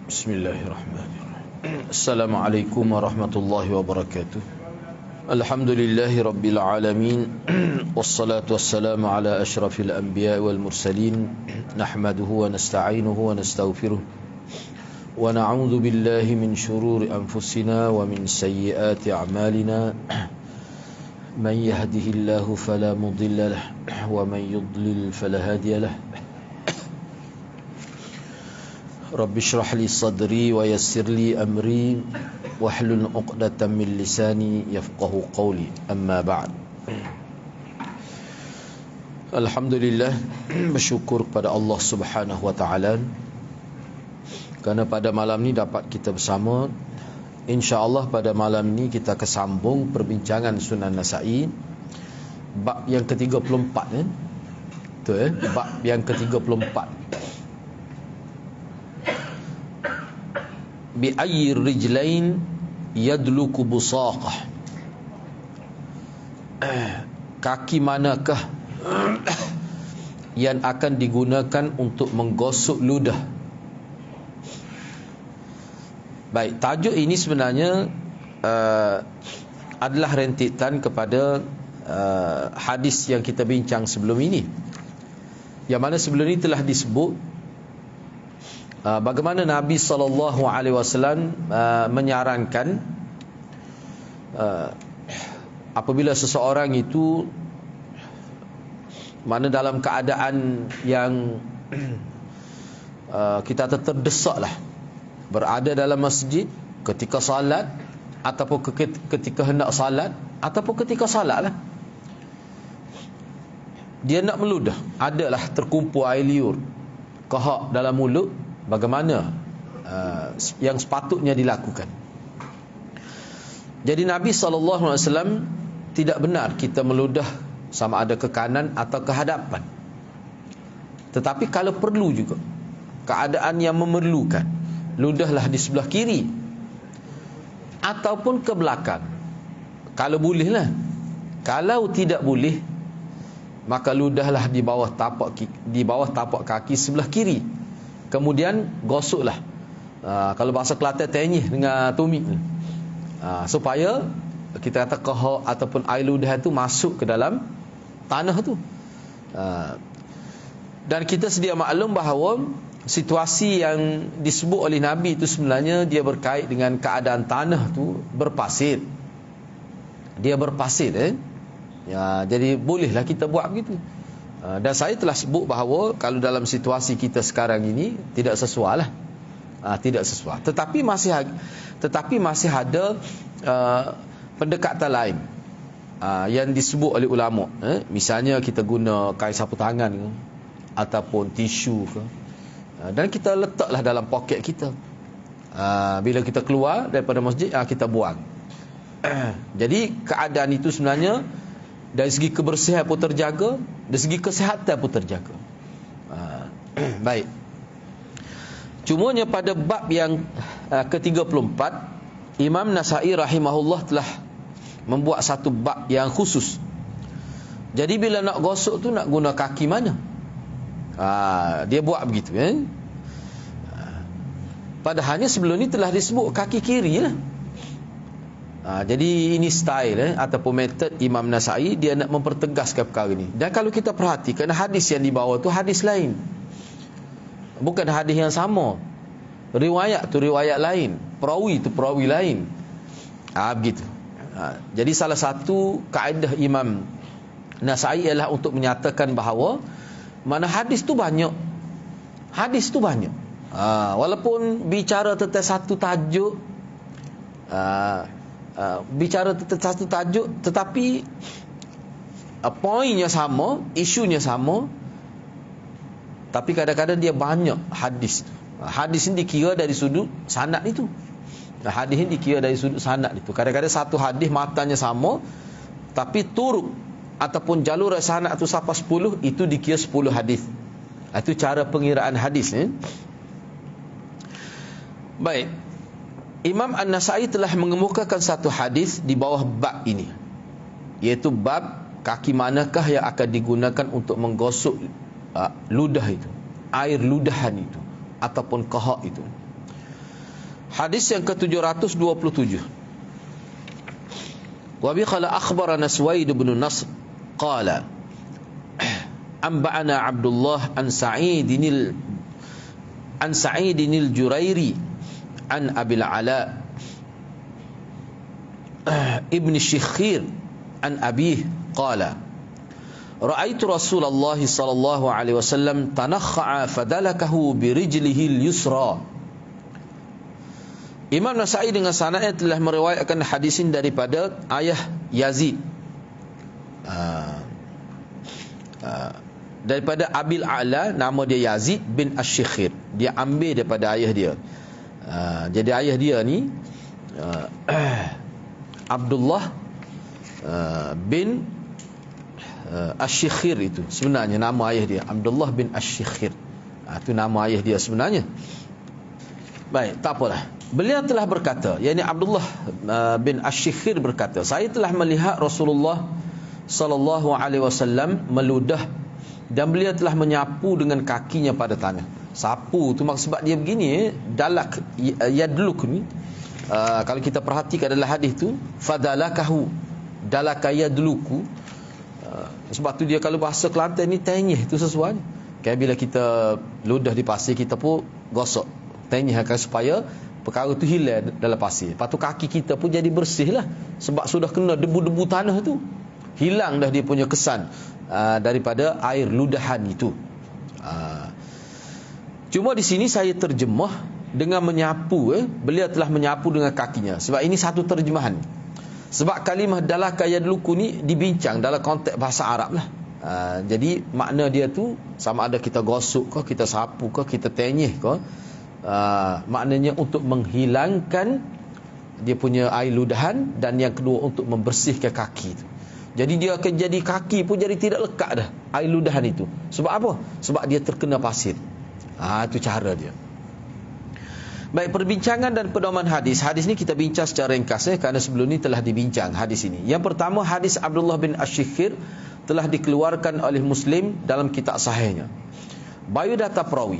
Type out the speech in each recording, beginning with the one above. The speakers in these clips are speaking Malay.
Bismillahirrahmanirrahim. Assalamualaikum warahmatullahi wabarakatuh. Alhamdulillahi rabbil alamin. Wassalatu wassalamu ala asyrafil anbiya wal mursalin. Nahmaduhu wa nasta'inuhu wa nastaghfiruh. Wa na'udzu billahi min shururi anfusina wa min sayyiati a'malina. Man yahdihillahu fala mudilla lahu wa man yudlil fala hadiya lahu. Rabbi shrah li sadri wa yassir li amri wahlul 'uqdatam min lisani yafqahu qawli. Amma ba'd. Alhamdulillah, bersyukur kepada Allah Subhanahu wa taala kerana pada malam ni dapat kita bersama. Insya-Allah pada malam ni kita akan sambung perbincangan Sunan Nasa'i bab yang ke-34 Betul bab yang ke-34. Bi ayyi rijlain yadluku busaqah. Kaki manakah yang akan digunakan untuk menggosok ludah? Baik, tajuk ini sebenarnya adalah rentetan kepada hadis yang kita bincang sebelum ini, yang mana sebelum ini telah disebut bagaimana Nabi SAW menyarankan apabila seseorang itu mana dalam keadaan yang kita terdesak lah, berada dalam masjid ketika salat ataupun ketika hendak salat ataupun ketika salat lah, dia nak meludah, adalah terkumpul air liur, kahak dalam mulut, bagaimana yang sepatutnya dilakukan. Jadi Nabi SAW tidak benar kita meludah sama ada ke kanan atau ke hadapan. Tetapi kalau perlu juga, keadaan yang memerlukan, ludahlah di sebelah kiri ataupun ke belakang. Kalau bolehlah. Kalau tidak boleh, maka ludahlah di bawah tapak kaki sebelah kiri. Kemudian gosoklah, kalau bahasa Kelantan, tenyih dengan tumit, supaya kita kata kahak ataupun air ludah itu masuk ke dalam tanah tu. Dan kita sedia maklum bahawa situasi yang disebut oleh Nabi itu sebenarnya dia berkait dengan keadaan tanah tu berpasir. Dia berpasir ya, jadi bolehlah kita buat begitu. Dan saya telah sebut bahawa kalau dalam situasi kita sekarang ini tidak sesuai lah, tidak sesuai. Tetapi masih ada pendekatan lain yang disebut oleh ulama. Misalnya kita guna kain sapu tangan ke, ataupun tisu ke, dan kita letaklah dalam poket kita. Bila kita keluar daripada masjid, kita buang. Jadi keadaan itu sebenarnya dari segi kebersihan pun terjaga, dari segi kesihatan pun terjaga. Baik. Cumanya pada bab yang ke-34, Imam Nasa'i rahimahullah telah membuat satu bab yang khusus. Jadi bila nak gosok tu nak guna kaki mana? Dia buat begitu. Padahalnya sebelum ni telah disebut kaki kiri lah. Jadi ini style ataupun metod Imam Nasa'i, dia nak mempertegaskan perkara ini. Dan kalau kita perhatikan hadis yang dibawa tu hadis lain, bukan hadis yang sama. Riwayat tu riwayat lain, perawi tu perawi lain. Begitu. Jadi salah satu kaedah Imam Nasa'i ialah untuk menyatakan bahawa mana hadis tu banyak. Hadis tu banyak. Walaupun bicara tentang satu tajuk, tetapi poinnya sama, isunya sama, tapi kadang-kadang dia banyak hadis. Hadis ini dikira dari sudut sanad itu. Hadis ini dikira dari sudut sanad itu. Kadang-kadang satu hadis matanya sama, tapi turuk ataupun jalur sanad itu sampai 10, itu dikira 10 hadis. Itu cara pengiraan hadis. Baik. Imam An-Nasa'i telah mengemukakan satu hadis di bawah bab ini, iaitu bab kaki manakah yang akan digunakan untuk menggosok ludah itu, air ludahan itu ataupun kahak itu. Hadis yang ke-727. Wa bi qala akhbarana Suwaid bin Nasr qala anba'ana Abdullah an Sa'idinil Jurairi an Abil Ala ibn Shikhir an abih qala ra'aitu Rasulullah sallallahu alaihi wasallam tanakha'a fadalakahu birijlihi al-yusra. Imam Nasa'i dengan sanadnya telah meriwayatkan hadis ini daripada ayah Yazid, daripada Abil A'la, nama dia Yazid bin Asy-Shikhir. Dia ambil daripada ayah dia. Jadi ayah dia ni Abdullah bin Asy-Shikhir, itu sebenarnya nama ayah dia. Abdullah bin Asy-Shikhir, itu nama ayah dia sebenarnya. Baik, tak apalah. Beliau telah berkata, yakni Abdullah bin Asy-Shikhir berkata, saya telah melihat Rasulullah sallallahu alaihi wasallam meludah dan beliau telah menyapu dengan kakinya pada tanah. Sapu tu maksud sebab dia begini, dalak yadluk ni, kalau kita perhatikan adalah hadis tu fadalakahu, dalaka yadluku. Sebab tu dia kalau bahasa Kelantan ni tenyih tu sesuai. Kayak bila kita ludah di pasir, kita pun gosok, tenyihkan supaya perkara tu hilang dalam pasir. Lepas tu kaki kita pun jadi bersih lah, sebab sudah kena debu-debu tanah tu, hilang dah dia punya kesan daripada air ludahan itu. Cuma di sini saya terjemah dengan menyapu. Beliau telah menyapu dengan kakinya, sebab ini satu terjemahan. Sebab kalimah dalaka yadluku ni dibincang dalam konteks bahasa Arab lah. Jadi makna dia tu sama ada kita gosok ke, kita sapu ke, kita tenyih ke, maknanya untuk menghilangkan dia punya air ludahan, dan yang kedua untuk membersihkan kaki tu. Jadi dia akan jadi kaki pun jadi tidak lekat dah air ludahan itu. Sebab apa? Sebab dia terkena pasir. Itu cara dia. Baik, perbincangan dan pedoman hadis. Hadis ni kita bincang secara ringkas kerana sebelum ni telah dibincang hadis ini. Yang pertama, hadis Abdullah bin Asy-Shikhir telah dikeluarkan oleh Muslim dalam kitab sahihnya. Biodata perawi: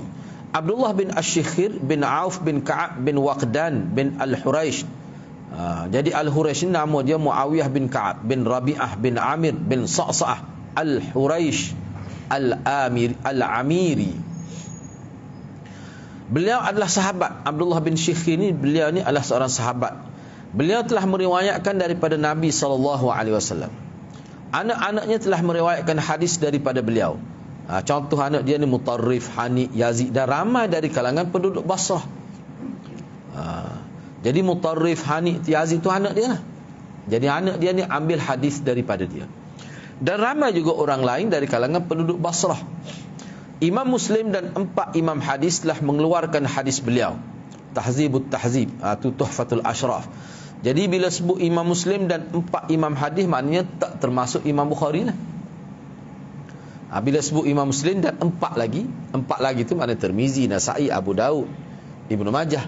Abdullah bin Asy-Shikhir bin Auf bin Ka'ab bin Waqdan bin Al-Huraish. Jadi Al-Huraish ni nama dia Muawiyah bin Ka'ab bin Rabi'ah bin Amir bin Sa'sa'ah Al-Huraish Al-Amiri. Beliau adalah sahabat. Abdullah bin Shikhir ni, beliau ni adalah seorang sahabat. Beliau telah meriwayatkan daripada Nabi SAW. Anak-anaknya telah meriwayatkan hadis daripada beliau. Contoh anak dia ni Mutarrif, Hani, Yazid, dan ramai dari kalangan penduduk Basrah. Jadi Mutarrif, Hani, Yazid tu anak dia lah. Jadi anak dia ni ambil hadis daripada dia. Dan ramai juga orang lain dari kalangan penduduk Basrah. Imam Muslim dan 4 imam hadis telah mengeluarkan hadis beliau. Tahzibut Tahzib, itu Tuhfatul Ashraf. Jadi bila sebut Imam Muslim dan 4 imam hadis, maknanya tak termasuk Imam Bukhari lah. Bila sebut Imam Muslim dan 4 lagi tu maknanya Tirmizi, Nasa'i, Abu Daud, Ibnu Majah.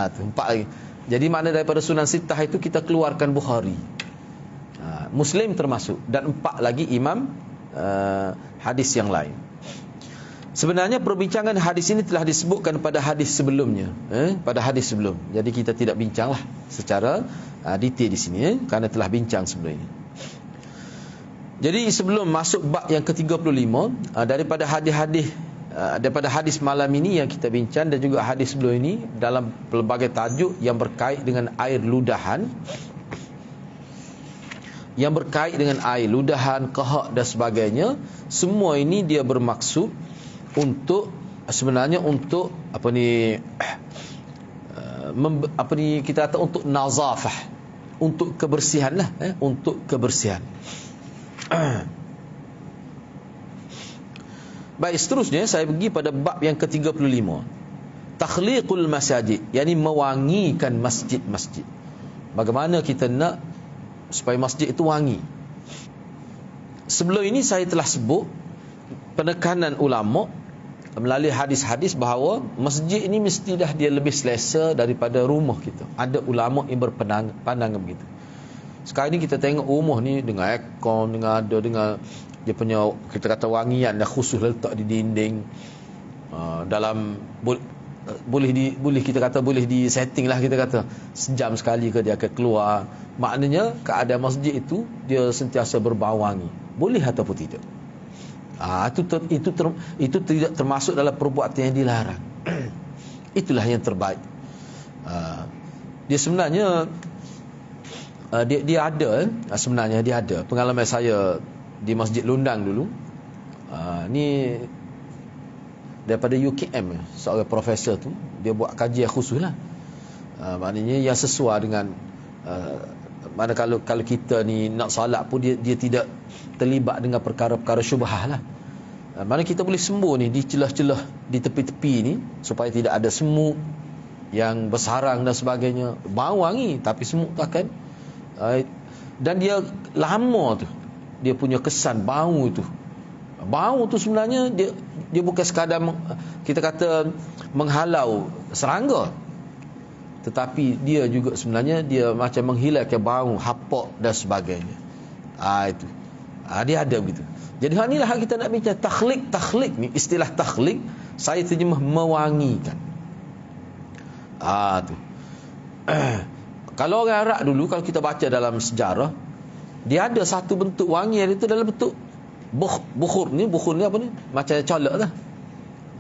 Tu 4 lagi. Jadi makna daripada Sunan Sittah itu kita keluarkan Bukhari. Muslim termasuk, dan 4 lagi imam hadis yang lain. Sebenarnya perbincangan hadis ini telah disebutkan pada hadis sebelumnya, pada hadis sebelum. Jadi kita tidak bincanglah secara detail di sini, kerana telah bincang sebelum ini. Jadi sebelum masuk bab yang ke-35, daripada hadis malam ini yang kita bincang dan juga hadis sebelum ini dalam pelbagai tajuk yang berkait dengan air ludahan, kahak dan sebagainya, semua ini dia bermaksud untuk sebenarnya untuk kita kata untuk nazafah, untuk kebersihan lah, untuk kebersihan. Baik, seterusnya saya pergi pada bab yang ke-35. Takhliqul masajid, yakni mewangikan masjid-masjid. Bagaimana kita nak supaya masjid itu wangi. Sebelum ini saya telah sebut penekanan ulama melalui hadis-hadis bahawa masjid ini mesti dah dia lebih selesa daripada rumah kita. Ada ulama yang berpandangan begitu. Sekarang ni kita tengok rumah ni dengan aircon, dengan dia punya kita kata wangian dah khusus letak di dinding, dalam boleh kita kata boleh di setting lah, kita kata sejam sekali ke dia akan keluar. Maknanya keadaan masjid itu dia sentiasa berbau wangi, boleh ataupun tidak. Itu tidak termasuk dalam perbuatan yang dilarang. Itulah yang terbaik. Dia sebenarnya dia ada sebenarnya dia ada pengalaman saya di Masjid Lundang dulu. Ni daripada UKM, seorang profesor tu dia buat kajian khusus lah. Maknanya yang sesuai dengan mana kalau kita ni nak solat pun dia tidak terlibat dengan perkara-perkara syubhah lah. Mana kita boleh sembuh ni di celah-celah di tepi-tepi ni supaya tidak ada semut yang bersarang dan sebagainya. Bau wangi tapi semut tu akan dan dia lama tu dia punya kesan bau tu. Bau tu sebenarnya dia bukan sekadar kita kata menghalau serangga, tetapi dia juga sebenarnya dia macam menghilangkan bau hapok dan sebagainya. Itu dia ada begitu. Jadi hal inilah kita nak bincang takhlik ni, istilah takhlik saya terjemah mewangikan. Tu kalau orang Arab dulu, kalau kita baca dalam sejarah, dia ada satu bentuk wangi itu dalam bentuk bukhur ni apa ni? Macam colok lah.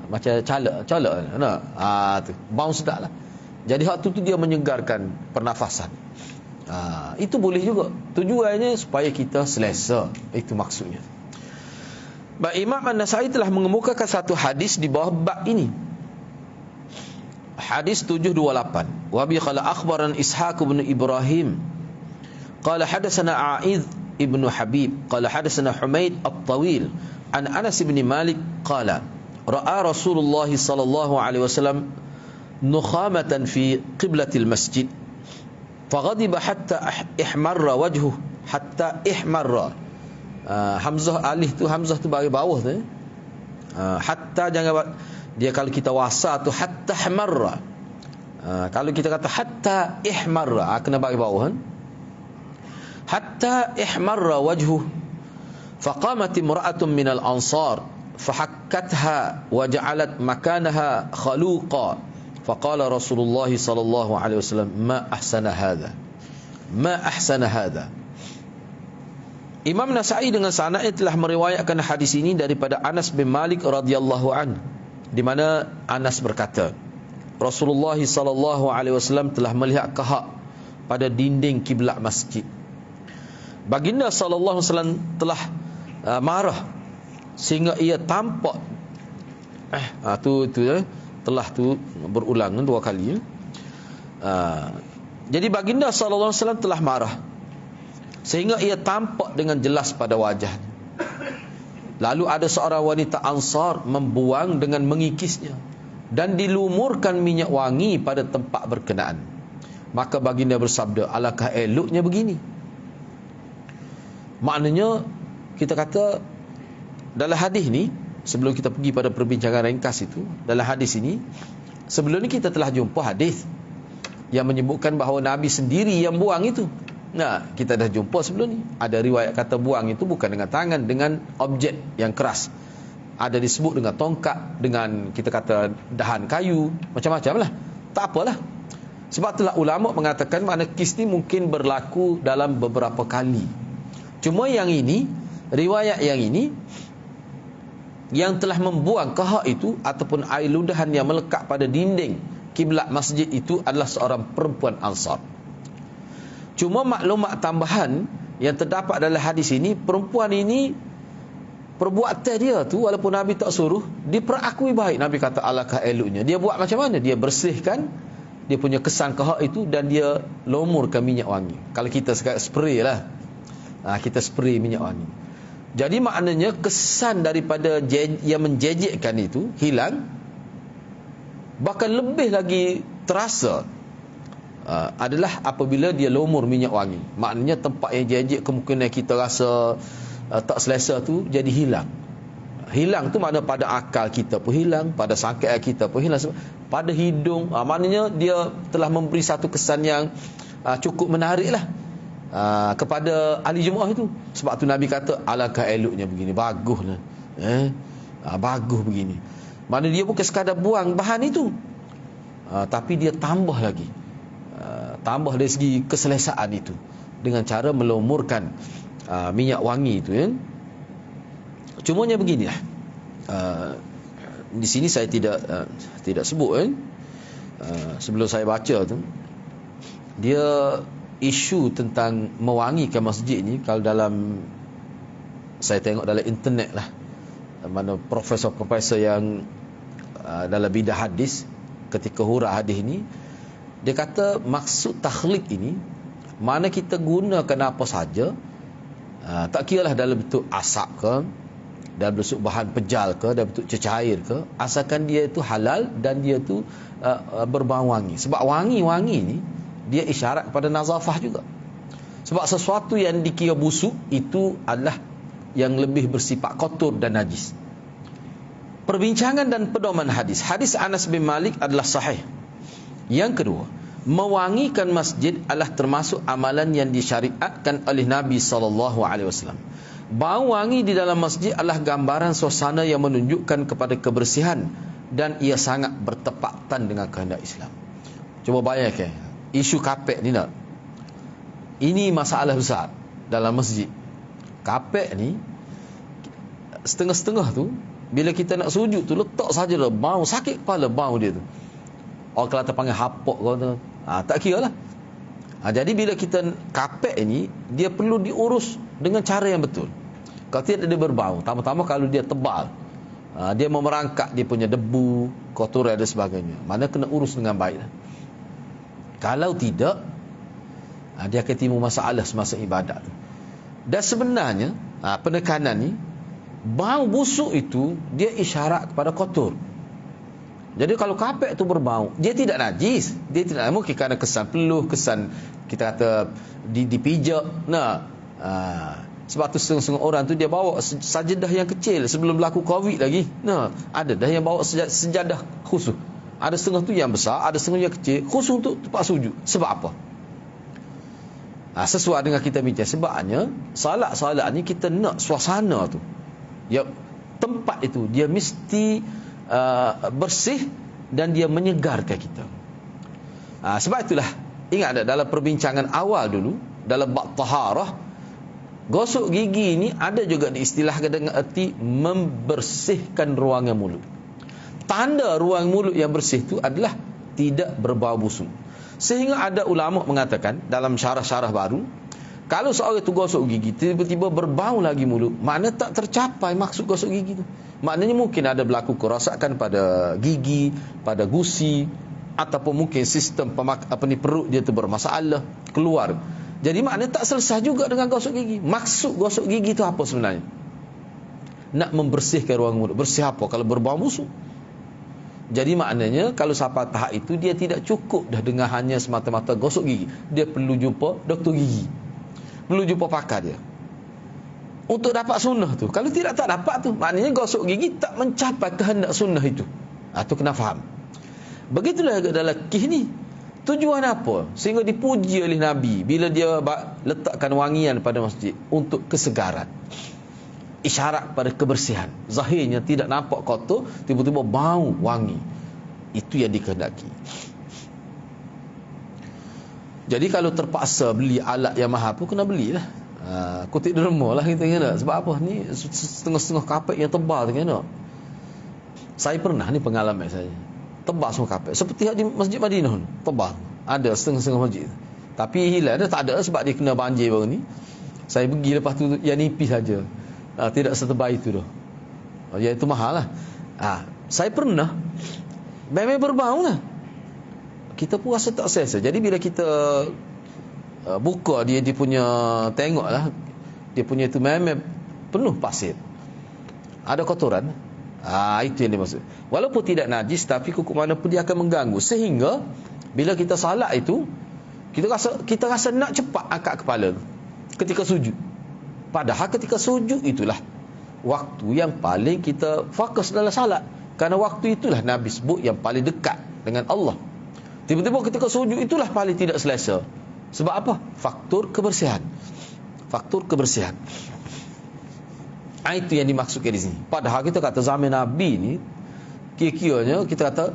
Macam colok. Tu. Bau sedap lah. Jadi hak tu dia menyegarkan pernafasan. Itu boleh juga. Tujuannya supaya kita selesa. Itu maksudnya. Imam An-Nasai telah mengemukakan satu hadis di bawah bab ini. Hadis 728. Wa bi qala akhbaran Ishaq bin Ibrahim qala hadatsana A'idh ibnu Habib qala hadatsana Humaid at-Tawil an Anas bin Malik qala ra'a Rasulullah sallallahu alaihi wasallam nukhamatan fi qiblatil masjid faghadiba hatta ihmarra wajhuhu hatta ihmarra. Hamzah alif tu, hamzah tu bagi bawah tu. Hatta jangan dia, kalau kita wasa tu hatta ihmarra. Kalau kita kata hatta ihmarra kena bagi bawah kan. Hatta ihmarra wajhuhu faqamat imra'atun minal ansar fahakkatha wa ja'alat makanaha khaluqa faqala Rasulullah sallallahu alaihi wasallam ma ahsana hadha. Imam Nasai dengan sanadnya telah meriwayatkan hadis ini daripada Anas bin Malik radhiyallahu an, di mana Anas berkata Rasulullah sallallahu alaihi wasallam telah melihat kahak pada dinding kiblat masjid. Baginda sallallahu alaihi wasallam telah marah sehingga ia tampak telah tu berulang dua kali. Jadi baginda sallallahu alaihi wasallam telah marah sehingga ia tampak dengan jelas pada wajahnya. Lalu ada seorang wanita Ansar membuang dengan mengikisnya dan dilumurkan minyak wangi pada tempat berkenaan. Maka baginda bersabda, alangkah eloknya begini. Maknanya kita kata dalam hadis ni, sebelum kita pergi pada perbincangan ringkas itu, dalam hadis ini sebelum ni kita telah jumpa hadis yang menyebutkan bahawa Nabi sendiri yang buang itu. Kita dah jumpa sebelum ni. Ada riwayat kata buang itu bukan dengan tangan, dengan objek yang keras. Ada disebut dengan tongkat, dengan kita kata dahan kayu, macam-macam lah. Tak apalah. Sebab itulah ulama mengatakan makna kis ni mungkin berlaku dalam beberapa kali. Cuma yang ini, riwayat yang ini, yang telah membuang kahak itu ataupun air ludahan yang melekat pada dinding kiblat masjid itu adalah seorang perempuan Ansar. Cuma maklumat tambahan yang terdapat dalam hadis ini, perempuan ini perbuatan dia tu walaupun Nabi tak suruh, diperakui baik. Nabi kata alangkah eloknya. Dia buat macam mana? Dia bersihkan dia punya kesan kahak itu dan dia lumurkan minyak wangi. Kalau kita sekarang spray lah, kita spray minyak wangi. Jadi maknanya kesan daripada yang menjejekkan itu hilang. Bahkan lebih lagi terasa adalah apabila dia lumur minyak wangi. Maknanya tempat yang jejek kemungkinan kita rasa tak selesa tu jadi hilang. Hilang tu makna pada akal kita pun hilang, pada sangkaan kita pun hilang, pada hidung. Maknanya dia telah memberi satu kesan yang cukup menarik lah kepada ahli Jumaah itu. Sebab tu Nabi kata alangkah eloknya begini, baguslah. Bagus begini. Maknanya dia bukan sekadar buang bahan itu, tapi dia tambah lagi, tambah dari segi keselesaan itu dengan cara melumurkan minyak wangi itu, ya. Cumanya beginilah, di sini saya tidak sebut, kan. Sebelum saya baca tu, dia isu tentang mewangikan masjid ni, kalau dalam saya tengok dalam internet lah, mana profesor-profesor yang dalam bidang hadis, ketika hurah hadis ni, dia kata maksud takhlik ini mana kita gunakan apa saja, tak kira lah dalam bentuk asap ke, dalam bentuk bahan pejal ke, dalam bentuk cecair ke, asalkan dia itu halal dan dia itu berbau wangi. Sebab wangi-wangi ni dia isyarat kepada nazafah juga. Sebab sesuatu yang dikira busuk itu adalah yang lebih bersifat kotor dan najis. Perbincangan dan pedoman hadis. Hadis Anas bin Malik adalah sahih. Yang kedua, mewangikan masjid adalah termasuk amalan yang disyariatkan oleh Nabi SAW. Bau wangi di dalam masjid adalah gambaran suasana yang menunjukkan kepada kebersihan dan ia sangat bertepatan dengan kehendak Islam. Cuba bayangkan isu kapek ni nak. Ini masalah besar dalam masjid. Kapek ni setengah-setengah tu, bila kita nak sujud tu, letak saja dah bau, sakit kepala bau dia tu. Orang Kelantan panggil hapok kau tu. Tak kira lah. Jadi bila kita kapek ni, dia perlu diurus dengan cara yang betul. Kalau tidak dia berbau. Tambah-tambah kalau dia tebal, dia memerangkak dia punya debu, kotoran dan sebagainya. Mana kena urus dengan baik lah. Kalau tidak, dia akan timbul masalah semasa ibadat tu. Dan sebenarnya penekanan ni, bau busuk itu dia isyarat kepada kotor. Jadi kalau kapek tu berbau, dia tidak najis, dia tidak mungkin kerana kesan peluh, kesan kita kata dipijak. Sebab tu setengah-setengah orang tu dia bawa sajadah yang kecil sebelum berlaku Covid lagi. Ada dah yang bawa sejadah khusus. Ada setengah tu yang besar, ada setengah yang kecil, khusus untuk tempat sujud. Sebab apa? Sesuai dengan kita bincang. Sebabnya salat-salat ni kita nak suasana tu, ya, tempat itu dia mesti bersih dan dia menyegarkan kita. Sebab itulah, ingat tak dalam perbincangan awal dulu dalam bab taharah, gosok gigi ni ada juga diistilahkan dengan erti membersihkan ruangan mulut. Tanda ruang mulut yang bersih itu adalah tidak berbau busuk. Sehingga ada ulama mengatakan dalam syarah-syarah baru, kalau seorang itu gosok gigi tiba-tiba berbau lagi mulut, makna tak tercapai maksud gosok gigi itu. Maknanya mungkin ada berlaku kerosakan pada gigi, pada gusi, ataupun mungkin sistem perut dia itu bermasalah, keluar. Jadi maknanya tak selesai juga dengan gosok gigi. Maksud gosok gigi itu apa sebenarnya? Nak membersihkan ruang mulut. Bersih apa kalau berbau busuk? Jadi maknanya kalau sampai tahap itu, dia tidak cukup dah dengan hanya semata-mata gosok gigi. Dia perlu jumpa doktor gigi, perlu jumpa pakar dia untuk dapat sunnah tu. Kalau tidak, tak dapat tu, maknanya gosok gigi tak mencapai kehendak sunnah itu. Tu kena faham. Begitulah dalam kisah ni. Tujuan apa? Sehingga dipuji oleh Nabi bila dia letakkan wangian pada masjid untuk kesegaran, isyarat pada kebersihan. Zahirnya tidak nampak kotor, tiba-tiba bau wangi. Itu yang dikehendaki. Jadi kalau terpaksa beli alat yang mahal pun kena belilah. Kutik derma lah kita kena. Sebab apa? Ni setengah-setengah kapek yang tebal tu kena. Saya pernah ni pengalaman saya. Tebal semua kapek. Seperti di Masjid Madinah, tebal. Ada setengah-setengah masjid. Tapi hilang dah, tak ada sebab dia kena banjir baru ni. Saya pergi lepas tu yang nipis saja. Tidak setebal itu dah. Yang itu mahal lah. Saya pernah memang berbau lah. Kita pun rasa tak selesa. Jadi bila kita buka dia punya, tengok lah, dia punya itu memang penuh pasir, ada kotoran. Itu yang dimaksud. Walaupun tidak najis, tapi kuku mana pun dia akan mengganggu. Sehingga bila kita salat itu, kita rasa nak cepat angkat kepala ketika sujud. Padahal ketika sujud itulah waktu yang paling kita fokus dalam salat. Kerana waktu itulah Nabi sebut yang paling dekat dengan Allah. Tiba-tiba ketika sujud itulah paling tidak selesa. Sebab apa? Faktor kebersihan. Faktor kebersihan. Itu yang dimaksudkan di sini. Padahal kita kata zaman Nabi ni, kira-kiranya kita kata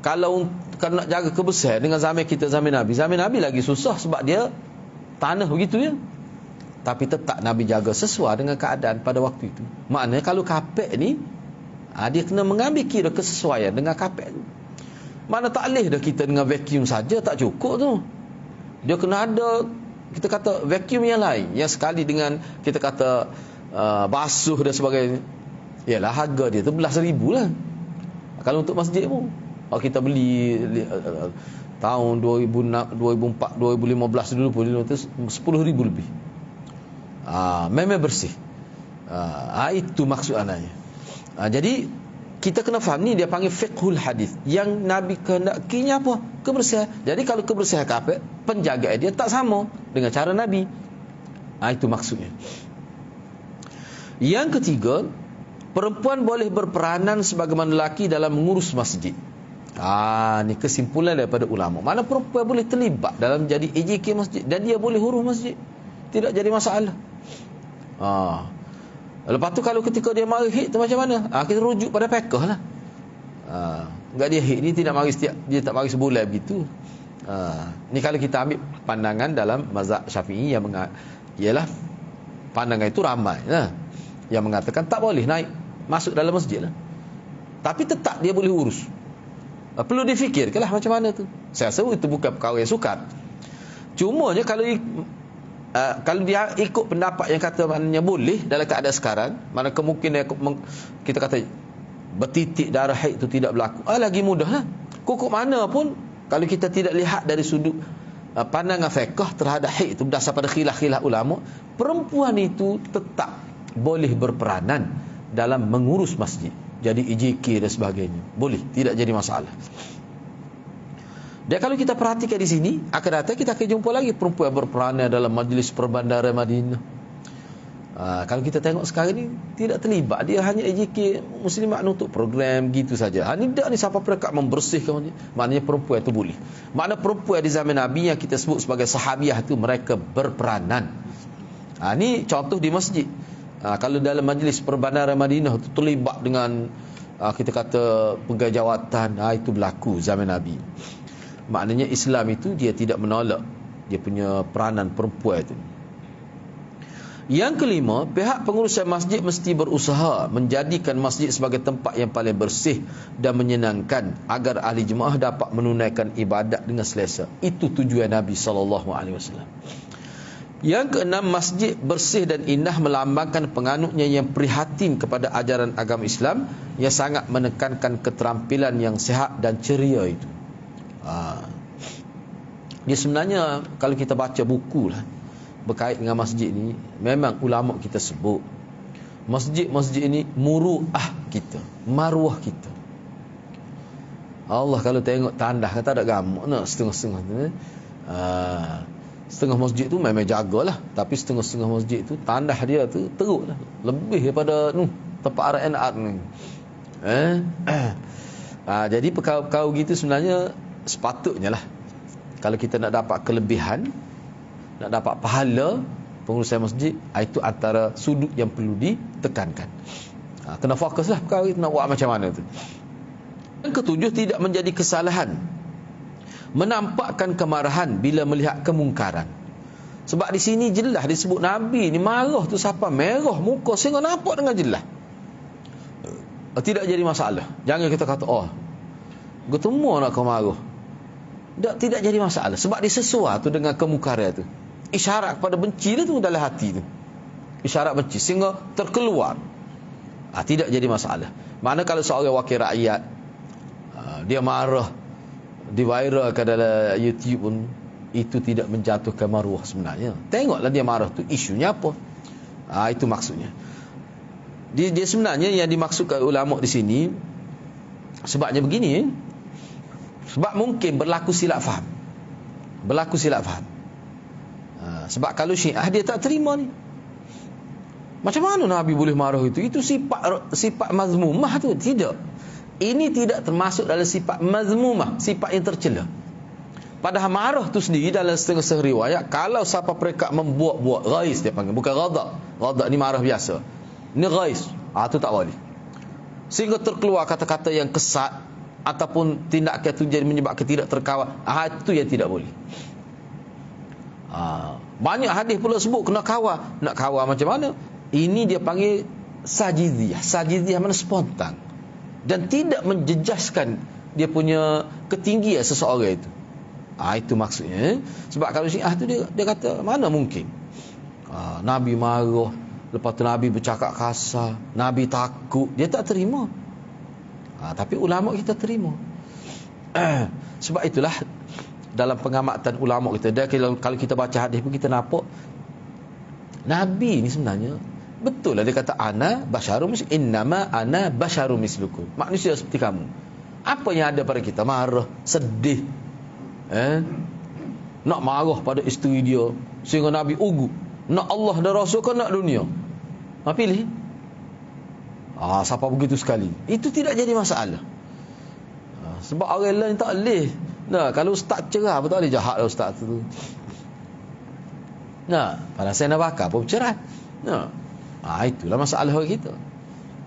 kalau nak jaga kebersihan dengan zaman kita, zaman Nabi lagi susah sebab dia tanah begitu ya. Tapi tetap Nabi jaga sesuai dengan keadaan pada waktu itu. Maknanya kalau kapek ni, dia kena mengambil kira kesesuaian dengan kapek tu. Mana tak boleh dah kita dengan vacuum saja, tak cukup tu. Dia kena ada, kita kata vacuum yang lain, yang sekali dengan kita kata basuh dan sebagainya. Yalah, harga dia tu belas ribu lah. Kalau untuk masjid pun, kalau kita beli tahun 2004, 2015 dulu pun tu 10,000 lebih. Memang bersih. Itu maksud anaknya. Jadi kita kena faham ni, dia panggil fiqhul hadis. Yang Nabi kehendakinya apa? Kebersihan. Jadi kalau kebersihan kapek, penjagaan dia tak sama dengan cara Nabi. Itu maksudnya. Yang ketiga, perempuan boleh berperanan sebagaimana lelaki dalam mengurus masjid. Ni kesimpulan daripada ulama. Mana perempuan boleh terlibat dalam jadi AJK masjid, dan dia boleh urus masjid, tidak jadi masalah. Lepas tu kalau ketika dia mari hit tu macam mana? Kita rujuk pada fiqh lah. Enggak, dia hit ni tidak mari dia tak mari sebulan begitu. Ni kalau kita ambil pandangan dalam mazhab Syafi'i yang ialah pandangan itu ramai lah, yang mengatakan tak boleh naik masuk dalam masjid lah. Tapi tetap dia boleh urus. Perlu difikirkanlah macam mana tu. Saya rasa itu bukan perkara yang sukar. Cumanya kalau dia ikut pendapat yang kata maknanya boleh dalam keadaan sekarang, mana kemungkinan kita kata bertitik darah haid itu tidak berlaku, lagi mudah lah. Kukuk mana pun, kalau kita tidak lihat dari sudut pandangan fiqh terhadap haid itu berdasar pada khilaf-khilaf ulama, perempuan itu tetap boleh berperanan dalam mengurus masjid, jadi IJK dan sebagainya, boleh, tidak jadi masalah. Dan kalau kita perhatikan di sini, akan datang kita akan jumpa lagi perempuan berperanan dalam majlis perbandaran Madinah. Kalau kita tengok sekarang ni, tidak terlibat, dia hanya AJK Muslimat untuk program gitu saja. Ni tak ni siapa perekat membersihkan, maknanya perempuan itu boleh. Makna perempuan di zaman Nabi yang kita sebut sebagai sahabiah itu, mereka berperanan. Ni contoh di masjid. Kalau dalam majlis perbandaran Madinah itu terlibat dengan kita kata pegawai jawatan, itu berlaku zaman Nabi. Maknanya Islam itu dia tidak menolak dia punya peranan perempuan itu. Yang kelima, pihak pengurusan masjid mesti berusaha menjadikan masjid sebagai tempat yang paling bersih dan menyenangkan agar ahli jemaah dapat menunaikan ibadat dengan selesa. Itu tujuan Nabi SAW. Yang keenam, masjid bersih dan indah melambangkan penganutnya yang prihatin kepada ajaran agama Islam yang sangat menekankan keterampilan yang sihat dan ceria itu. Dia sebenarnya kalau kita baca buku lah berkait dengan masjid ni, memang ulama kita sebut masjid-masjid ini muruah kita, maruah kita. Allah kalau tengok tandah kata ada gamuk nak setengah-setengah tu. Setengah masjid tu memang jagalah, tapi setengah-setengah masjid tu tandah dia tu teruk lah, lebih daripada tempat RNR ni. Jadi perkara-perkara gitu sebenarnya sepatutnya lah, kalau kita nak dapat kelebihan, nak dapat pahala pengurusan masjid, itu antara sudut yang perlu ditekankan. Kena fokuslah perkara itu nak buat macam mana tu. Yang ketujuh, tidak menjadi kesalahan menampakkan kemarahan bila melihat kemungkaran. Sebab di sini jelas disebut Nabi ni marah tu siapa, merah muka sehingga nampak dengan jelas. Tidak jadi masalah. Jangan kita kata ketemu nak kau marah. Tidak jadi masalah. Sebab dia sesuatu dengan kemungkaran tu. Isyarat kepada benci dia tu dalam hati tu. Isyarat benci sehingga terkeluar. Tidak jadi masalah. Mana kalau seorang wakil rakyat dia marah, diviralkan dalam YouTube pun, itu tidak menjatuhkan maruah sebenarnya. Tengoklah dia marah tu isunya apa. Itu maksudnya. Dia sebenarnya yang dimaksudkan ulama di sini sebabnya begini. Sebab mungkin berlaku silap faham. Sebab kalau Syiah dia tak terima ni. Macam mana Nabi boleh marah itu? Itu sifat mazmumah tu. Tidak. Ini tidak termasuk dalam sifat mazmumah, sifat yang tercela. Padahal marah tu sendiri dalam setengah-setengah riwayat, kalau siapa mereka membuat-buat, ghais dia panggil, bukan ghadab. Ghadab ni marah biasa. Ni ghais. Tu tak boleh. Sehingga terkeluar kata-kata yang kesat, ataupun tindakan itu jadi menyebabkan tidak terkawal, itu yang tidak boleh. Banyak hadis pula sebut kena kawal. Nak kawal macam mana? Ini dia panggil sajidiyah. Sajidiyah mana spontan dan tidak menjejaskan dia punya ketinggian seseorang itu. Itu maksudnya. Sebab kalau Syiah tu dia kata mana mungkin Nabi marah, lepas tu Nabi bercakap kasar, Nabi takut, dia tak terima. Tapi ulama kita terima. Sebab itulah dalam pengamatan ulama kita, kalau kita baca hadis pun kita nampak Nabi ni sebenarnya betul lah dia kata ana basyarum innama ana basyarum mislukum, manusia seperti kamu. Apa yang ada pada kita? Marah, sedih, nak marah pada isteri dia sehingga Nabi ugu. Nak Allah dan Rasul ke nak dunia? Pilih. Siapa begitu sekali? Itu tidak jadi masalah. Sebab orang lain tak boleh. Kalau ustaz cerah pun tak boleh, jahat lah ustaz tu. Pada saya nak bakar pun bercerai. Itulah masalah orang kita.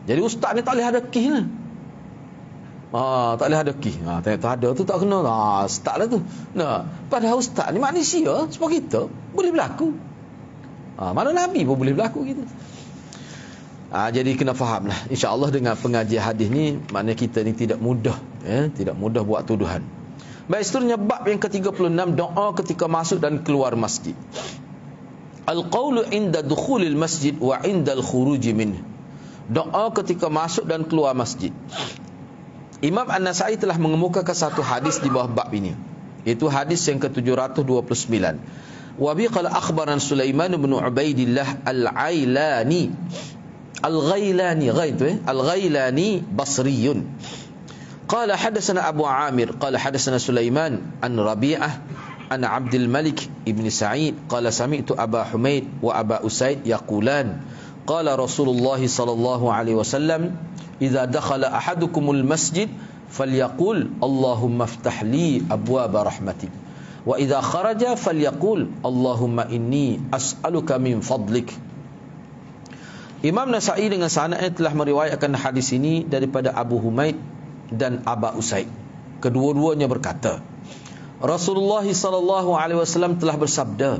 Jadi ustaz ni tak boleh ada kih lah. Tak boleh ada kih. Tengok tu ada tu tak kena. Ustaz lah tu. Padahal ustaz ni manusia seperti kita, boleh berlaku. Mana Nabi pun boleh berlaku gitu. Jadi kena fahamlah. InsyaAllah dengan pengajian hadis ni, maknanya kita ni tidak mudah, tidak mudah buat tuduhan. Baik, seterusnya bab yang ke-36, doa ketika masuk dan keluar masjid. Al-qawlu inda dukhulil masjid wa inda al-khuruji minh. Doa ketika masuk dan keluar masjid. Imam An-Nasai telah mengemukakan satu hadis di bawah bab ini, iaitu hadis yang ke-729. Wa bi qala akhbaran Sulaiman bin Ubaidillah Al-Ghailani. Al-Ghailani Basriyun. Qala hadatsana Abu Amir qala hadatsana Sulaiman an Rabi'ah an Abdul Malik ibn Sa'id qala sami'tu Aba Humaid wa Aba Usaid yaqulan qala Rasulullah sallallahu alaihi wasallam idza dakhala ahadukumul masjid falyaqul Allahumma iftah li abwaaba rahmatik wa idza kharaja falyaqul Allahumma inni as'aluka min fadlik. Imam Nasai dengan sanadnya telah meriwayatkan hadis ini daripada Abu Humaid dan Aba Usaid. Kedua-duanya berkata, Rasulullah sallallahu alaihi wasallam telah bersabda,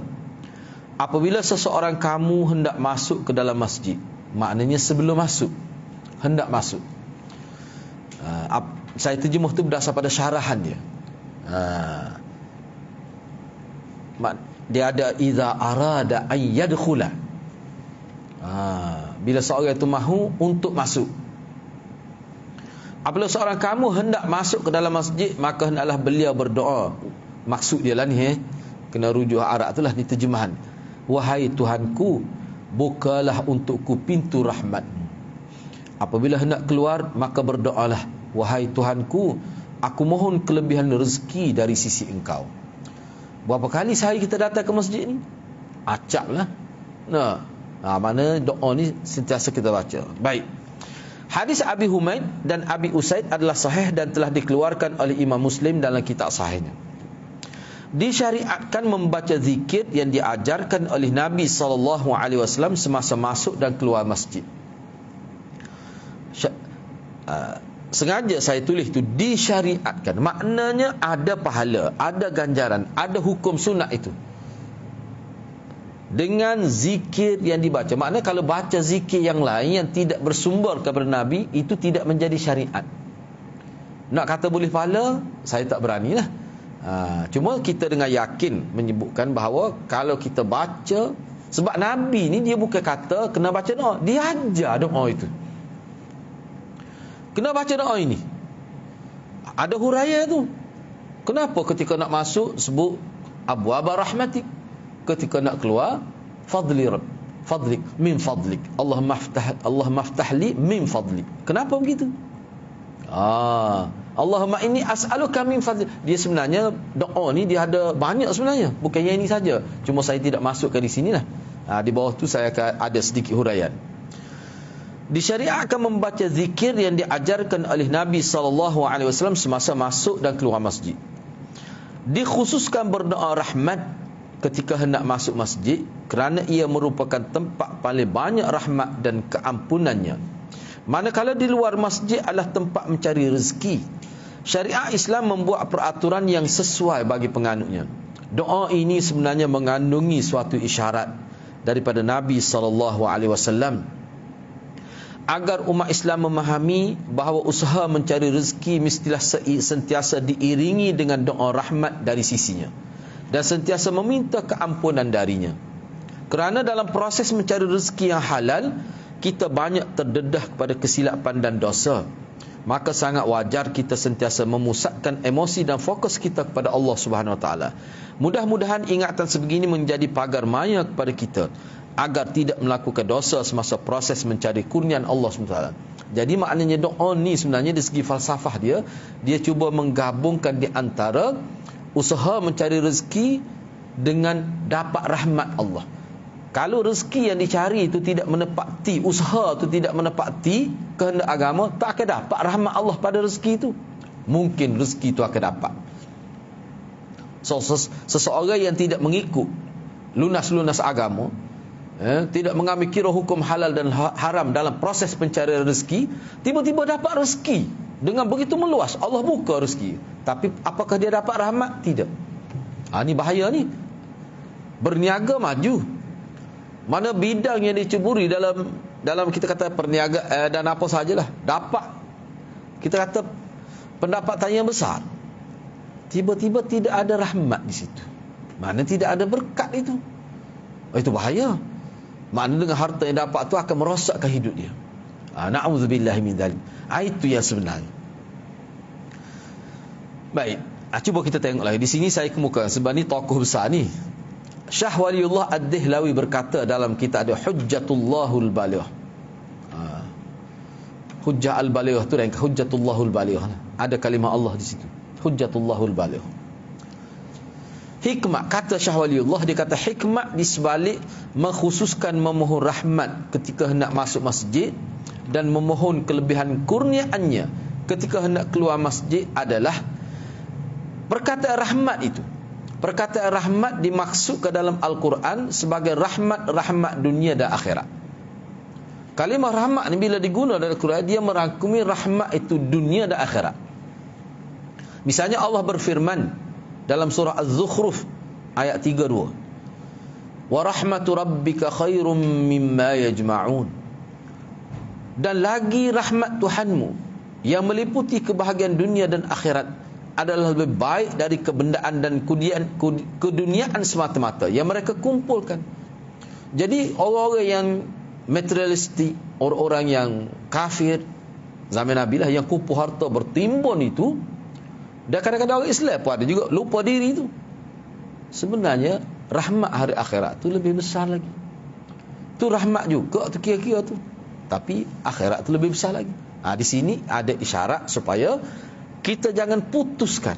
apabila seseorang kamu hendak masuk ke dalam masjid, maknanya sebelum masuk, hendak masuk. Saya terjemah tu berdasar pada syarahan dia. Dia ada idza arada an yadkhula. Bila seorang itu mahu untuk masuk. Apabila seorang kamu hendak masuk ke dalam masjid, maka hendaklah beliau berdoa. Maksud dia lah ni, kena rujuk Arab itulah ni terjemahan. Wahai Tuhanku, bukalah untukku pintu rahmat-Mu. Apabila hendak keluar, maka berdoalah, wahai Tuhanku, aku mohon kelebihan rezeki dari sisi Engkau. Berapa kali sehari kita datang ke masjid ni? Acap lah. Mana doa ni sentiasa kita baca. Baik. Hadis Abi Humaid dan Abi Usaid adalah sahih dan telah dikeluarkan oleh Imam Muslim dalam kitab sahihnya. Disyariatkan membaca zikir yang diajarkan oleh Nabi SAW semasa masuk dan keluar masjid. Sengaja saya tulis tu disyariatkan. Maknanya ada pahala, ada ganjaran, ada hukum sunat itu. Dengan zikir yang dibaca. Maknanya kalau baca zikir yang lain yang tidak bersumber kepada Nabi, itu tidak menjadi syariat. Nak kata boleh pahala, saya tak beranilah. Cuma kita dengan yakin menyebutkan bahawa kalau kita baca, sebab Nabi ni dia bukan kata kena baca doa, dia ajar doa itu. Kena baca doa ini. Ada huraian tu. Kenapa ketika nak masuk sebut abwaaba rahmatik, ketika nak keluar fadlik min fadlik, Allahumma iftah li min fadlik. Kenapa begitu? Allahumma inni as'aluka min fadlik. Dia sebenarnya doa ni dia ada banyak sebenarnya, bukan yang ini saja. Cuma saya tidak masukkan di sinilah. Di bawah tu saya akan ada sedikit huraian. Disyariatkan membaca zikir yang diajarkan oleh Nabi SAW semasa masuk dan keluar masjid. Dikhususkan berdoa rahmat ketika hendak masuk masjid kerana ia merupakan tempat paling banyak rahmat dan keampunannya. Manakala di luar masjid adalah tempat mencari rezeki. Syariat Islam membuat peraturan yang sesuai bagi penganutnya. Doa ini sebenarnya mengandungi suatu isyarat daripada Nabi SAW agar umat Islam memahami bahawa usaha mencari rezeki mestilah sentiasa diiringi dengan doa rahmat dari sisinya dan sentiasa meminta keampunan darinya. Kerana dalam proses mencari rezeki yang halal, kita banyak terdedah kepada kesilapan dan dosa. Maka sangat wajar kita sentiasa memusatkan emosi dan fokus kita kepada Allah Subhanahu Wa Taala. Mudah-mudahan ingatan sebegini menjadi pagar maya kepada kita agar tidak melakukan dosa semasa proses mencari kurniaan Allah Subhanahu Wa Taala. Jadi maknanya doa ni sebenarnya dari segi falsafah dia cuba menggabungkan di antara usaha mencari rezeki dengan dapat rahmat Allah. Kalau rezeki yang dicari itu tidak menepati, usaha itu tidak menepati kehendak agama, tak akan dapat rahmat Allah pada rezeki itu. Mungkin rezeki itu akan dapat. So, seseorang yang tidak mengikut lunas-lunas agama, tidak mengambil kira hukum halal dan haram dalam proses pencarian rezeki, tiba-tiba dapat rezeki dengan begitu meluas. Allah buka rezeki, tapi apakah dia dapat rahmat? Tidak. Ini bahaya ni. Berniaga maju, mana bidang yang diceburi dalam kita kata perniagaan dan apa sajalah, dapat kita kata pendapatan yang besar, tiba-tiba tidak ada rahmat di situ. Mana tidak ada berkat itu. Itu bahaya. Mana dengan harta yang dapat tu akan merosakkan hidup dia. Na'udzubillahi min dzalik. Itu yang sebenarnya. Baik, cuba kita tengok lagi. Di sini saya kemukakan sebab ni tokoh besar ni. Syah Waliullah Ad-Dihlawi berkata dalam kitab ada Hujjatullahul Balighah. Hujjah al-Balighah tu dan Hujjatullahul Balighah. Ada kalimah Allah di situ. Hujjatullahul Balighah. Hikmah, kata Syah Waliullah, dia kata hikmah di sebalik mengkhususkan memohon rahmat ketika hendak masuk masjid dan memohon kelebihan kurniaannya ketika hendak keluar masjid adalah perkataan rahmat itu. Perkataan rahmat dimaksud ke dalam Al-Quran sebagai rahmat dunia dan akhirat. Kalimah rahmat ni bila diguna dalam Al-Quran, dia merangkumi rahmat itu dunia dan akhirat. Misalnya Allah berfirman dalam surah Az-Zukhruf ayat 32, wa rahmatu rabbika khairum mimma yajma'un. Dan lagi rahmat Tuhanmu yang meliputi kebahagiaan dunia dan akhirat adalah lebih baik dari kebendaan dan keduniaan semata-mata yang mereka kumpulkan. Jadi orang-orang yang materialistik, orang-orang yang kafir zaman Nabi lah, yang kumpul harta bertimbun itu, dan kadang-kadang orang Islam pun ada juga lupa diri itu. Sebenarnya rahmat hari akhirat tu lebih besar lagi. Tu rahmat juga tu kira-kira tu, tapi akhirat tu lebih besar lagi. Di sini ada isyarat supaya kita jangan putuskan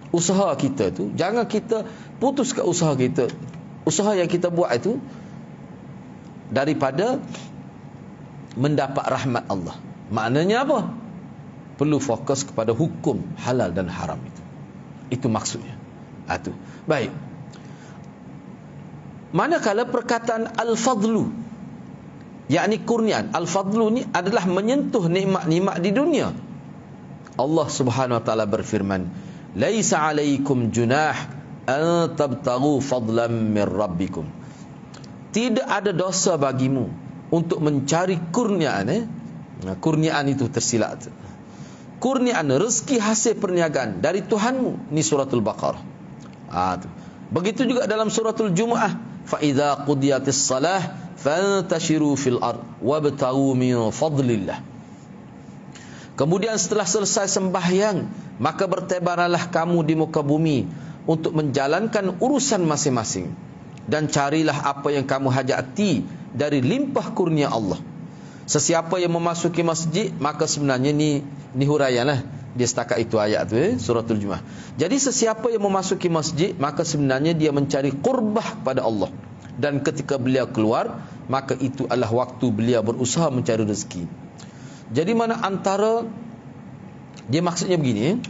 usaha kita tu, jangan kita putuskan usaha kita, usaha yang kita buat itu daripada mendapat rahmat Allah. Maknanya apa? Perlu fokus kepada hukum halal dan haram itu. Itu maksudnya. Itu. Baik. Manakala perkataan al-fadlu, yakni kurniaan, al-fadlu ni adalah menyentuh nikmat-nikmat di dunia. Allah Subhanahu wa taala berfirman, "Laisa 'alaikum junah an tabtaghu fadlan min rabbikum." Tidak ada dosa bagimu untuk mencari kurniaan. Kurniaan itu tersilat. Kurniaan rezeki hasil perniagaan dari Tuhanmu. Ni suratul Baqarah. Begitu juga dalam suratul Jumu'ah, fa idza qudiyatis salah fantashiru fil ard wabtaghu min fadlillah. Kemudian setelah selesai sembahyang, maka bertebaranlah kamu di muka bumi untuk menjalankan urusan masing-masing, dan carilah apa yang kamu hajati dari limpah kurnia Allah. Sesiapa yang memasuki masjid, maka sebenarnya ni huraianlah dia setakat itu ayat tu, suratul Jumu'ah. Jadi sesiapa yang memasuki masjid, maka sebenarnya dia mencari qurbah pada Allah, dan ketika beliau keluar, maka itu adalah waktu beliau berusaha mencari rezeki. Jadi mana antara dia maksudnya begini,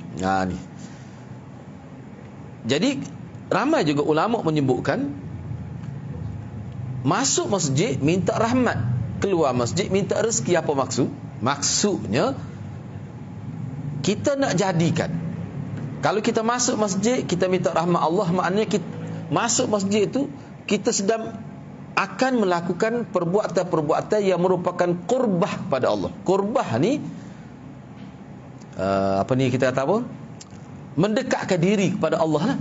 ni. Jadi ramai juga ulama menyebutkan masuk masjid minta rahmat, keluar masjid minta rezeki. Apa maksud? Maksudnya kita nak jadikan Kalau kita masuk masjid, kita minta rahmat Allah, maknanya kita masuk masjid itu kita sedang akan melakukan perbuatan-perbuatan yang merupakan qurbah pada Allah. Qurbah ni apa ni kita kata apa? Mendekatkan diri kepada Allah lah.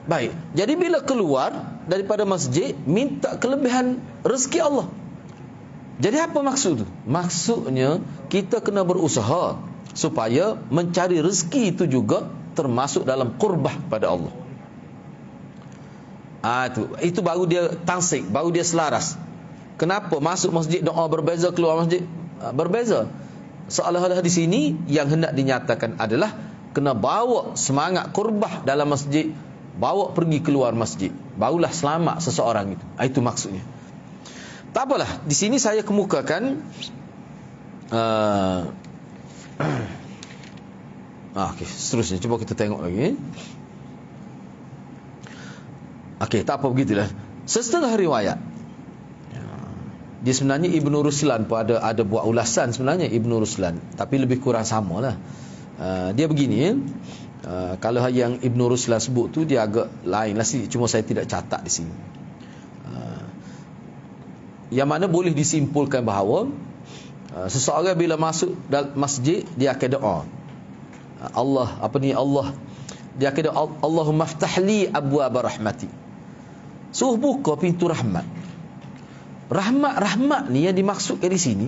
Baik. Jadi bila keluar daripada masjid, minta kelebihan rezeki Allah. Jadi apa maksud tu? Maksudnya kita kena berusaha supaya mencari rezeki itu juga termasuk dalam qurbah pada Allah. Itu baru dia tansik, baru dia selaras. Kenapa masuk masjid doa berbeza, keluar masjid berbeza? Seolah-olah di sini yang hendak dinyatakan adalah kena bawa semangat qurbah dalam masjid, bawa pergi keluar masjid, barulah selamat seseorang itu. Itu maksudnya. Tak apalah, di sini saya kemukakan okey, seterusnya cuba kita tengok lagi. Okey, tak apa begitulah. Sesetengah riwayat. Dia sebenarnya Ibnu Ruslan pun ada buat ulasan sebenarnya Ibnu Ruslan, tapi lebih kurang samalah. Dia begini, kalau yang Ibnu Ruslan sebut tu dia agak lain lah, cuma saya tidak catat di sini. Yang mana boleh disimpulkan bahawa seseorang bila masuk dalam masjid dia akan doa. Allah dia akan doa, Allahumma ftahli abwaab rahmati. Suruh buka pintu rahmat. Rahmat ni yang dimaksudkan di sini,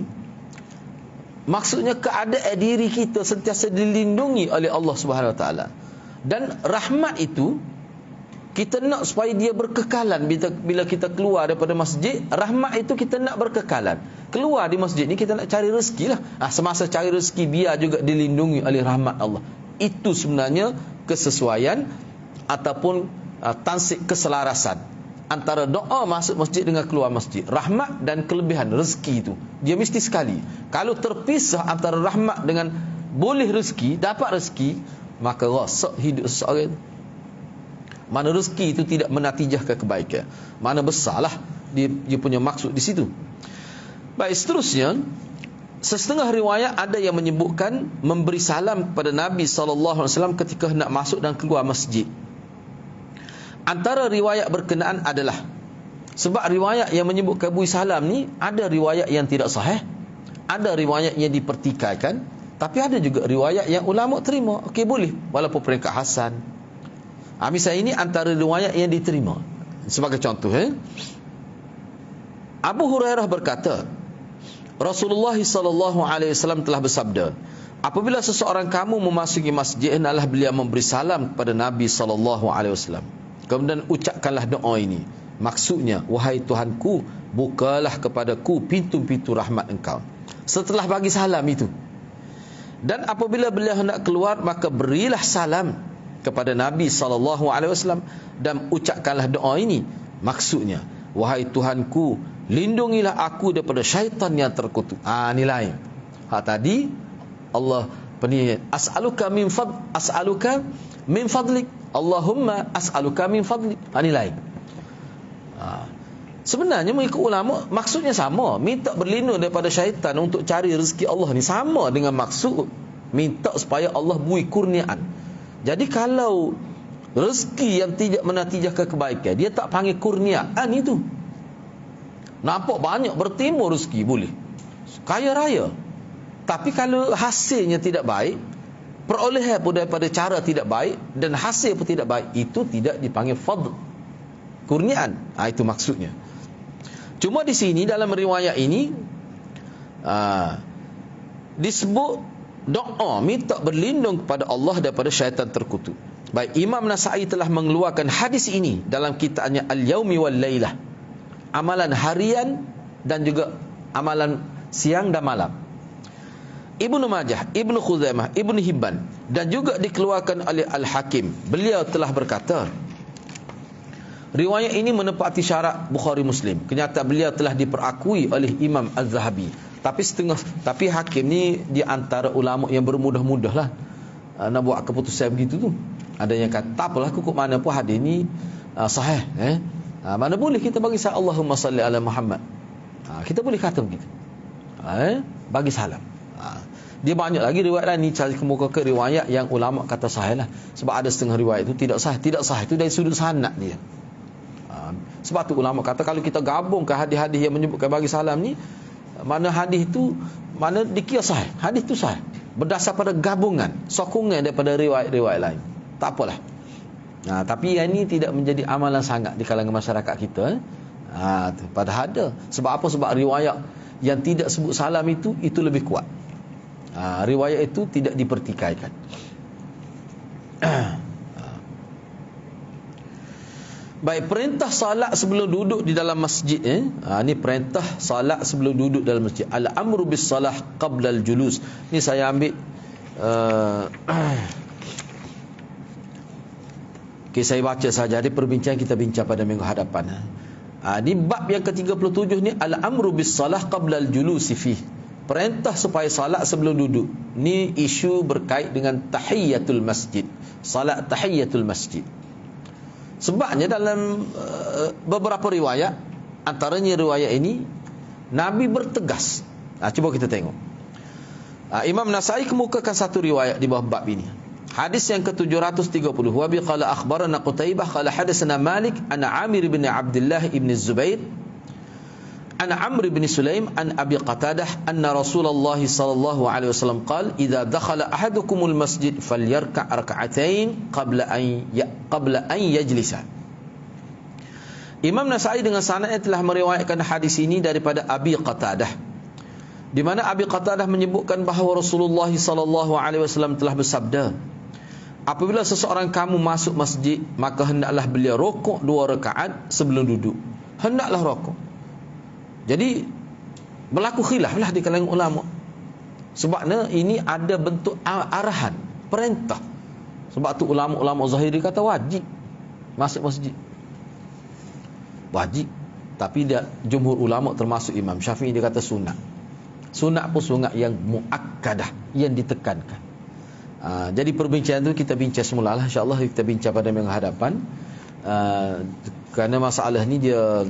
maksudnya keadaan diri kita sentiasa dilindungi oleh Allah Subhanahu Wa Taala. Dan rahmat itu kita nak supaya dia berkekalan. Bila kita keluar daripada masjid, rahmat itu kita nak berkekalan. Keluar di masjid ni kita nak cari rezeki lah. Semasa cari rezeki, biar juga dilindungi oleh rahmat Allah. Itu sebenarnya kesesuaian ataupun tansik keselarasan antara doa masuk masjid dengan keluar masjid. Rahmat dan kelebihan rezeki itu dia mesti sekali. Kalau terpisah antara rahmat dengan boleh rezeki, dapat rezeki, maka rosak hidup seseorang. Mana rezeki itu tidak menatijahkan kebaikan, mana besarlah dia punya maksud di situ. Baik, seterusnya setengah riwayat ada yang menyebutkan memberi salam kepada Nabi SAW ketika nak masuk dan keluar masjid. Antara riwayat berkenaan adalah, sebab riwayat yang menyebutkan beri salam ni ada riwayat yang tidak sahih, ada riwayat yang dipertikaikan, tapi ada juga riwayat yang ulama terima. Okey, boleh walaupun peringkat hasan. Misalnya ini antara riwayat yang diterima. Sebagai contoh, Abu Hurairah berkata, Rasulullah SAW telah bersabda, apabila seseorang kamu memasuki masjid, hendaklah beliau memberi salam kepada Nabi SAW. Kemudian ucapkanlah doa ini. Maksudnya, wahai Tuhanku, bukalah kepadaku pintu-pintu rahmat engkau. Setelah bagi salam itu, dan apabila beliau hendak keluar, maka berilah salam kepada Nabi SAW dan ucapkanlah doa ini. Maksudnya, wahai Tuhanku, lindungilah aku daripada syaitan yang terkutuk. Ini lain. Tadi Allah as'aluka min fadlik. Allahumma as'aluka min fadlik. Ini lain. Sebenarnya mengikut ulama maksudnya sama. Minta berlindung daripada syaitan untuk cari rezeki Allah ni sama dengan maksud minta supaya Allah beri kurniaan. Jadi kalau rezeki yang tidak menatijahkan kebaikan, dia tak panggil kurniaan itu. Nampak banyak bertimur rezeki boleh, kaya raya, tapi kalau hasilnya tidak baik, perolehan pun daripada cara tidak baik dan hasil pun tidak baik, itu tidak dipanggil fadl, kurniaan. Itu maksudnya. Cuma di sini dalam riwayat ini disebut doa minta berlindung kepada Allah daripada syaitan terkutuk. Baik, Imam Nasa'i telah mengeluarkan hadis ini dalam kitabnya Al-Yaumi wal Lailah, amalan harian dan juga amalan siang dan malam. Ibnu Majah, Ibnu Khuzaimah, Ibnu Hibban dan juga dikeluarkan oleh Al-Hakim. Beliau telah berkata, riwayat ini menepati syarat Bukhari Muslim. Kenyataan beliau telah diperakui oleh Imam Az-Zahabi. Tapi Hakim ni di antara ulama yang bermudah-mudah lah nak buat keputusan begitu tu. Ada yang kata, tak apalah, kukuk mana pun hadis ni sahih. Mana boleh kita bagi salam Allahumma salli ala Muhammad. Kita boleh kata begitu. Bagi salam. Dia banyak lagi riwayat lain ni, cari kemuka ke riwayat yang ulama kata sahih lah. Sebab ada setengah riwayat itu tidak sahih. Tidak sahih itu dari sudut sanad dia. Sebab tu ulama kata kalau kita gabungkan hadis-hadis yang menyebutkan bagi salam ni, mana hadis tu, mana dikira sahih, hadis tu sahih berdasar pada gabungan, sokongan daripada riwayat-riwayat lain. Tak apalah. Tapi yang ini tidak menjadi amalan sangat di kalangan masyarakat kita. Padahal ada. Sebab apa? Sebab riwayat yang tidak sebut salam itu lebih kuat. Riwayat itu tidak dipertikaikan. Baik, perintah salat sebelum duduk di dalam masjid. Ini perintah salat sebelum duduk dalam masjid. Al-amru bis salah qabla al-julus. Ini saya ambil saya baca saja. Di perbincangan kita bincang pada minggu hadapan. Di bab yang ke-37 ni, al-amru bis salah qabla al-julus fi. Perintah supaya salat sebelum duduk. Ni isu berkait dengan tahiyatul masjid. Salat tahiyatul masjid. Sebabnya dalam beberapa riwayat, antaranya riwayat ini, Nabi bertegas. Cuba kita tengok. Imam Nasai kemukakan satu riwayat di bawah bab ini. Hadis yang ke-730. Wa bi qala akhbarana Qutaibah qala hadatsana Malik an Amir bin Abdullah ibn Zubair an Amr bin Sulaim an Abi Qatadah anna Rasulullah sallallahu alaihi wasallam qala idza dakhala ahadukumul masjid falyarka' rak'atain qabla an yajlisa. Imam Nasai dengan sanadnya telah meriwayatkan hadis ini daripada Abi Qatadah, di mana Abi Qatadah menyebutkan bahawa Rasulullah sallallahu alaihi wasallam telah bersabda, apabila seseorang kamu masuk masjid, maka hendaklah beliau rukuk 2 rakaat sebelum duduk. Hendaklah rukuk. Jadi berlaku khilaf lah di kalangan ulama. Sebabnya ini ada bentuk arahan, perintah. Sebab tu ulama-ulama Zahiri kata wajib masuk masjid. Wajib. Tapi jumhur ulama termasuk Imam Syafi'i, dia kata sunat. Sunat pun sunat yang muakkadah, yang ditekankan. Jadi perbincangan tu kita bincang semula lah. InsyaAllah kita bincang pada minggu hadapan. Kerana masalah ni dia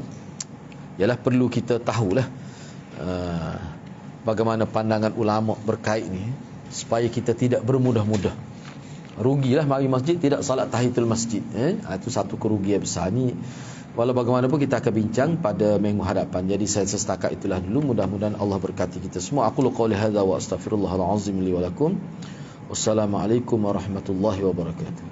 ialah perlu kita tahulah bagaimana pandangan ulama berkait ni, supaya kita tidak bermudah-mudah. Rugilah mari masjid tidak salat tahiyatul masjid. Itu satu kerugian besar ni. Walau bagaimanapun kita akan bincang pada minggu hadapan. Jadi saya setakat itulah dulu. Mudah-mudahan Allah berkati kita semua. Aku qouli hadza wa astaghfirullahal azim li wa lakum. Wassalamualaikum warahmatullahi wabarakatuh.